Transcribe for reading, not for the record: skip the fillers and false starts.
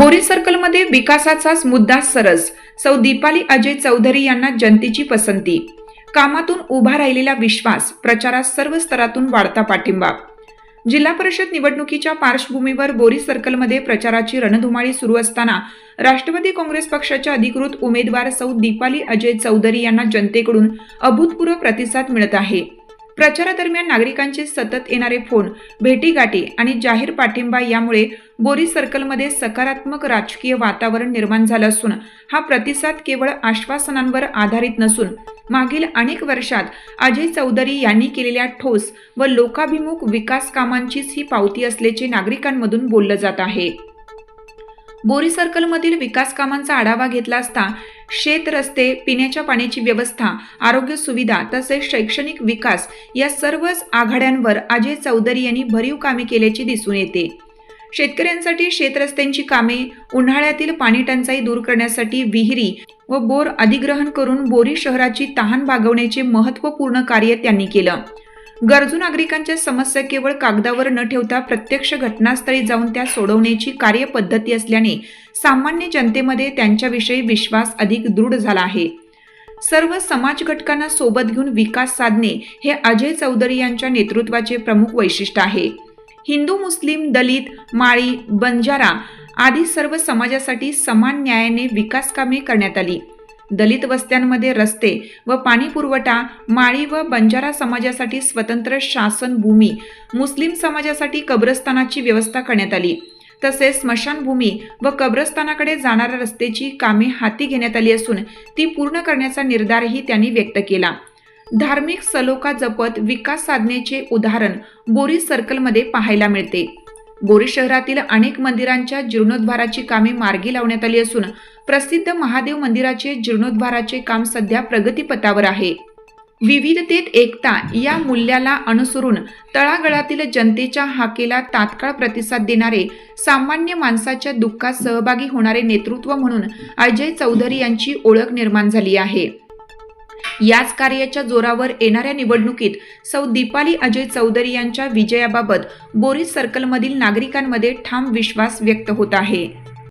बोरी सर्कलमध्ये विकासाचाच मुद्दा सरस. सौ दीपाली अजय चौधरी यांना जनतेची पसंती. कामातून उभा राहिलेला विश्वास, प्रचारात सर्व स्तरातून वाढता पाठिंबा. जिल्हा परिषद निवडणुकीच्या पार्श्वभूमीवर बोरी सर्कलमध्ये प्रचाराची रणधुमाळी सुरू असताना राष्ट्रवादी काँग्रेस पक्षाच्या अधिकृत उमेदवार सौ दीपाली अजय चौधरी यांना जनतेकडून अभूतपूर्व प्रतिसाद मिळत आहे. प्रचारादरम्यान नागरिकांचे सतत येणारे फोन, भेटीगाठी आणि जाहीर पाठिंबा यामुळे बोरी सर्कलमध्ये सकारात्मक राजकीय वातावरण निर्माण झालं असून हा प्रतिसाद केवळ आश्वासनांवर आधारित नसून मागील अनेक वर्षात अजय चौधरी यांनी केलेल्या ठोस व लोकाभिमुख विकास कामांचीच ही पावती असल्याचे नागरिकांमधून बोललं जात आहे. बोरी सर्कलमधील विकास कामांचा आढावा घेतला असता शेत रस्ते, पिण्याच्या पाण्याची व्यवस्था, आरोग्य सुविधा तसेच शैक्षणिक विकास या सर्वच आघाड्यांवर अजय चौधरी यांनी भरीव कामे केल्याचे दिसून येते. शेतकऱ्यांसाठी शेतरस्त्यांची कामे, उन्हाळ्यातील पाणी टंचाई दूर करण्यासाठी विहिरी व बोर अधिग्रहण करून बोरी शहराची तहान भागवण्याचे महत्त्वपूर्ण कार्य त्यांनी केलं. गरजू नागरिकांच्या समस्या केवळ कागदावर न ठेवता प्रत्यक्ष घटनास्थळी जाऊन त्या सोडवण्याची कार्यपद्धती असल्याने सामान्य जनतेमध्ये त्यांच्याविषयी विश्वास अधिक दृढ झाला आहे. सर्व समाज घटकांना सोबत घेऊन विकास साधणे हे अजय चौधरी यांच्या नेतृत्वाचे प्रमुख वैशिष्ट्य आहे. हिंदू, मुस्लिम, दलित, माळी, बंजारा आदी सर्व समाजासाठी समान न्यायाने विकास कामे करण्यात आली. दलित वस्त्यांमध्ये रस्ते व पाणी पुरवठा, माळी व बंजारा समाजासाठी स्वतंत्र शासन भूमी, मुस्लिम समाजासाठी कब्रस्तानाची व्यवस्था करण्यात आली. तसेच स्मशानभूमी व कब्रस्तानाकडे जाणाऱ्या रस्त्याची कामे हाती घेण्यात आली असून ती पूर्ण करण्याचा निर्धारही त्यांनी व्यक्त केला. धार्मिक सलोखा जपत विकास साधण्याचे उदाहरण बोरी सर्कलमध्ये पाहायला मिळते. बोरी शहरातील अनेक मंदिरांच्या जीर्णोद्धाराची कामे मार्गी लावण्यात आली असून प्रसिद्ध महादेव मंदिराचे जीर्णोद्धाराचे काम सध्या प्रगतीपथावर आहे. विविधतेत एकता या मूल्याला अनुसरून तळागाळातील जनतेच्या हाकेला तात्काळ प्रतिसाद देणारे, सामान्य माणसाच्या दुःखात सहभागी होणारे नेतृत्व म्हणून अजय चौधरी यांची ओळख निर्माण झाली आहे. याच कार्याच्या जोरावर येणाऱ्या निवडणुकीत सौ दीपाली अजय चौधरी यांच्या विजयाबाबत बोरी सर्कलमधील नागरिकांमध्ये ठाम विश्वास व्यक्त होत आहे.